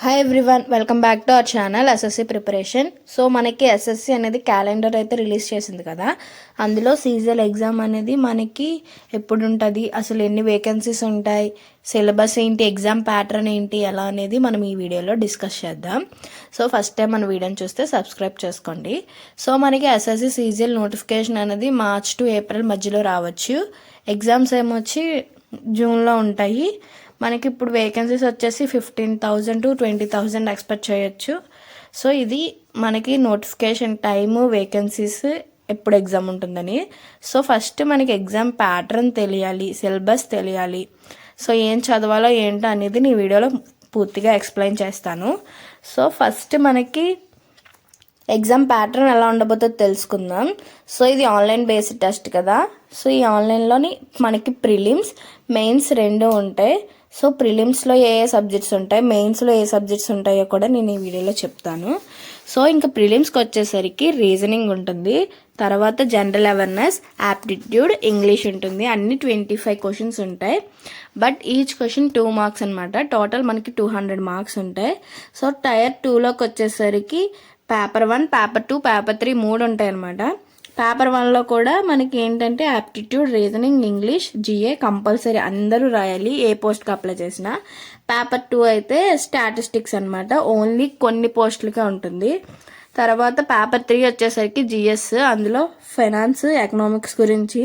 Hi everyone, welcome back to our channel SSC preparation. So మనకి SSC అనేది calendar అయితే release చేసింది కదా. అందులో సీజనల్ ఎగ్జామ్ అనేది మనకి ఎప్పుడు ఉంటుంది, అసలు ఎన్ని వేకెన్సీస్ ఉంటాయి, సిలబస్ ఏంటి, ఎగ్జామ్ ప్యాటర్న్ ఏంటి, ఎలా అనేది మనం ఈ వీడియోలో డిస్కస్ చేద్దాం. సో ఫస్ట్ టైం మన వీడియోని చూస్తే సబ్స్క్రైబ్ చేసుకోండి. సో మనకి ఎస్ఎస్సి సీజనల్ నోటిఫికేషన్ అనేది మార్చ్ టు ఏప్రిల్ మధ్యలో రావచ్చు. ఎగ్జామ్స్ ఏమొచ్చి జూన్లో ఉంటాయి. మనకి ఇప్పుడు వేకెన్సీస్ వచ్చేసి 15,000 to 20,000 ఎక్స్పెక్ట్ చేయొచ్చు. సో ఇది మనకి నోటిఫికేషన్ టైము, వేకెన్సీస్, ఎప్పుడు ఎగ్జామ్ ఉంటుందని. సో ఫస్ట్ మనకి ఎగ్జామ్ ప్యాటర్న్ తెలియాలి, సిలబస్ తెలియాలి. సో ఏం చదవాలో ఏంటో అనేది నేను వీడియోలో పూర్తిగా ఎక్స్ప్లెయిన్ చేస్తాను. సో ఫస్ట్ మనకి ఎగ్జామ్ ప్యాటర్న్ ఎలా ఉండబోతుందో తెలుసుకుందాం. సో ఇది ఆన్లైన్ బేస్డ్ టెస్ట్ కదా. సో ఈ ఆన్లైన్లోని మనకి ప్రిలిమ్స్, మెయిన్స్ రెండు ఉంటాయి. సో ప్రిలిమ్స్లో ఏ సబ్జెక్ట్స్ ఉంటాయి, మెయిన్స్లో ఏ సబ్జెక్ట్స్ ఉంటాయో కూడా నేను ఈ వీడియోలో చెప్తాను. సో ఇంకా ప్రిలిమ్స్కి వచ్చేసరికి రీజనింగ్ ఉంటుంది, తర్వాత జనరల్ అవేర్నెస్, యాప్టిట్యూడ్, ఇంగ్లీష్ ఉంటుంది. అన్ని 25 క్వశ్చన్స్ ఉంటాయి. బట్ ఈచ్ క్వశ్చన్ 2 మార్క్స్ అనమాట. టోటల్ మనకి 200 మార్క్స్ ఉంటాయి. సో టైర్ 2లోకి వచ్చేసరికి పేపర్ 1, పేపర్ 2, పేపర్ 3 3 ఉంటాయి అనమాట. పేపర్ 1లో కూడా మనకి ఏంటంటే aptitude, reasoning, English, GA compulsory అందరూ రాయాలి ఏ పోస్ట్కి అప్లై చేసినా. పేపర్ 2 అయితే స్టాటిస్టిక్స్ అనమాట, ఓన్లీ కొన్ని పోస్టులకే ఉంటుంది. తర్వాత పేపర్ 3 వచ్చేసరికి జిఎస్, అందులో ఫైనాన్స్, ఎకనామిక్స్ గురించి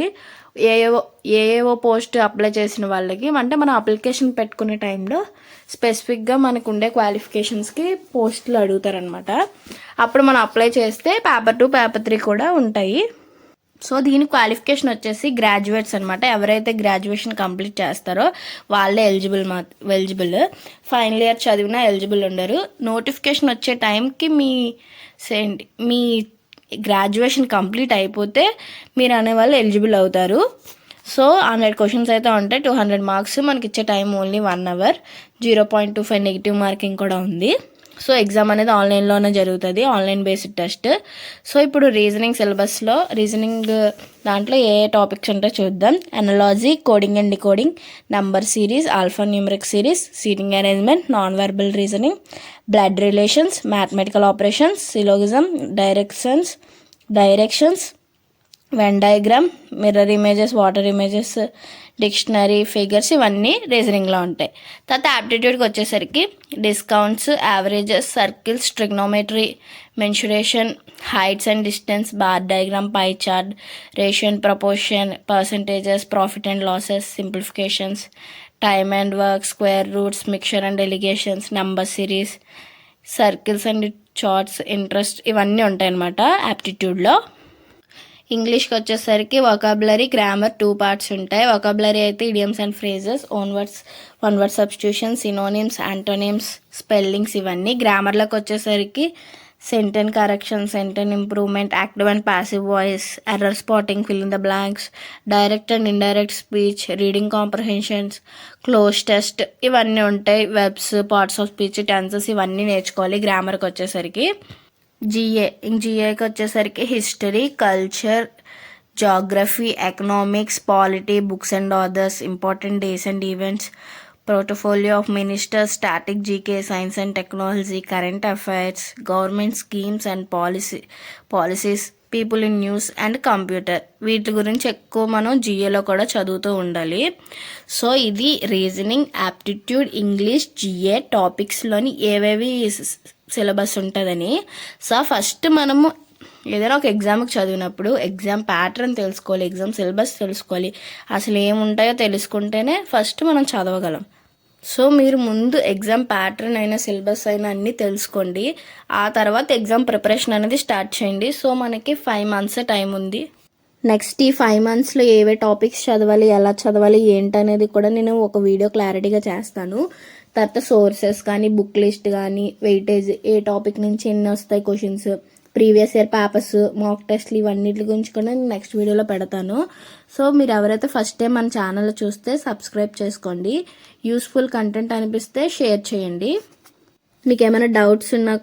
ఏవో పోస్ట్ అప్లై చేసిన వాళ్ళకి, అంటే మనం అప్లికేషన్ పెట్టుకునే టైంలో స్పెసిఫిక్గా మనకు ఉండే క్వాలిఫికేషన్స్కి పోస్టులు అడుగుతారనమాట. అప్పుడు మనం అప్లై చేస్తే పేపర్ 2, పేపర్ 3 కూడా ఉంటాయి. సో దీని క్వాలిఫికేషన్ వచ్చేసి గ్రాడ్యుయేట్స్ అనమాట. ఎవరైతే గ్రాడ్యుయేషన్ కంప్లీట్ చేస్తారో వాళ్ళే ఎలిజిబుల్. ఫైనల్ ఇయర్ చదివినా ఎలిజిబుల్ ఉండరు. నోటిఫికేషన్ వచ్చే టైంకి మీ గ్రాడ్యుయేషన్ కంప్లీట్ అయిపోతే మీరు అనేవాళ్ళు ఎలిజిబుల్ అవుతారు. సో 100 క్వశ్చన్స్ అయితే ఉంటాయి, 200 మార్క్స్. మనకి ఇచ్చే time only 1 hour. 0.25 negative marking కూడా ఉంది. సో ఎగ్జామ్ అనేది ఆన్లైన్లోనే జరుగుతుంది, ఆన్లైన్ బేస్డ్ టెస్ట్. సో ఇప్పుడు రీజనింగ్ దాంట్లో ఏ టాపిక్స్ ఉంటాయో చూద్దాం. Analogy, coding and decoding, number series, alpha numeric series, seating arrangement, non verbal reasoning, blood relations, mathematical operations, syllogism, directions, Venn diagram, mirror images, water images, dictionary, figures, ఇవన్నీ రీజనింగ్లో ఉంటాయి. తర్వాత యాప్టిట్యూడ్కి వచ్చేసరికి discounts, averages, circles, trigonometry, mensuration, heights and distance, bar diagram, pie chart, ratio and proportion, percentages, profit and losses, simplifications, time and work, square roots, mixture and delegations, number series, circles and charts, interest, ఇవన్నీ ఉంటాయి అన్నమాట యాప్టిట్యూడ్లో. ఇంగ్లీష్కి వచ్చేసరికి vocabulary, grammar 2 parts ఉంటాయి. Vocabulary అయితే idioms and phrases, one word substitution, synonyms, antonyms, spellings, ఇవన్నీ. గ్రామర్లోకి వచ్చేసరికి sentence correction, sentence improvement, active and passive voice, error spotting, fill in the blanks, direct and indirect speech, reading comprehensions, cloze test, ఇవన్నీ ఉంటాయి. Verbs, parts of speech, tenses, ఇవన్నీ నేర్చుకోవాలి. గ్రామర్కి వచ్చేసరికి జిఏకి వచ్చేసరికి history, culture, geography, economics, polity, books and authors, important days and events, portfolio of ministers, static GK, science and technology, current affairs, government schemes and policies, people in news and computer. వీటి గురించి ఎక్కువ మనం జిఏలో కూడా చదువుతూ ఉండాలి. So ఇది reasoning, aptitude, English, GA టాపిక్స్లోని ఏవేవి syllabus ఉంటుందని. సో ఫస్ట్ మనము ఏదైనా ఒక ఎగ్జామ్కి చదివినప్పుడు ఎగ్జామ్ ప్యాటర్న్ తెలుసుకోవాలి, ఎగ్జామ్ సిలబస్ తెలుసుకోవాలి. అసలు ఏముంటాయో తెలుసుకుంటేనే ఫస్ట్ మనం చదవగలం. సో మీరు ముందు ఎగ్జామ్ ప్యాటర్న్ అయినా సిలబస్ అయినా అన్నీ తెలుసుకోండి. ఆ తర్వాత ఎగ్జామ్ ప్రిపరేషన్ అనేది స్టార్ట్ చేయండి. సో మనకి 5 months టైం ఉంది. నెక్స్ట్ ఈ 5 monthsలో ఏవే టాపిక్స్ చదవాలి, ఎలా చదవాలి, ఏంటనేది కూడా నేను ఒక వీడియో క్లారిటీగా చేస్తాను. తర్వాత సోర్సెస్ కానీ, బుక్ లిస్ట్ కానీ, వెయిటేజ్, ఏ టాపిక్ నుంచి ఎన్ని వస్తాయి క్వశ్చన్స్, ప్రీవియస్ ఇయర్ పేపర్స్, మాక్ టెస్ట్లు, ఇవన్నిటి గురించి కూడా నేను నెక్స్ట్ వీడియోలో పెడతాను. సో మీరు ఎవరైతే ఫస్ట్ టైం మన ఛానల్ చూస్తే సబ్స్క్రైబ్ చేసుకోండి. యూస్ఫుల్ కంటెంట్ అనిపిస్తే షేర్ చేయండి. మీకు ఏమైనా డౌట్స్ ఉన్నా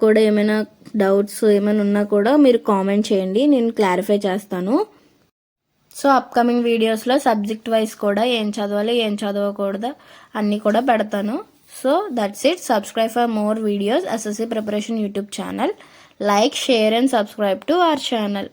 కూడా మీరు కామెంట్ చేయండి, నేను క్లారిఫై చేస్తాను. సో అప్కమింగ్ వీడియోస్లో సబ్జెక్ట్ వైజ్ కూడా ఏం చదవాలి, ఏం చదవకూడదు అన్నీ కూడా పెడతాను. So that's it. Subscribe for more videos SSC preparation YouTube channel. Like, share and subscribe to our channel.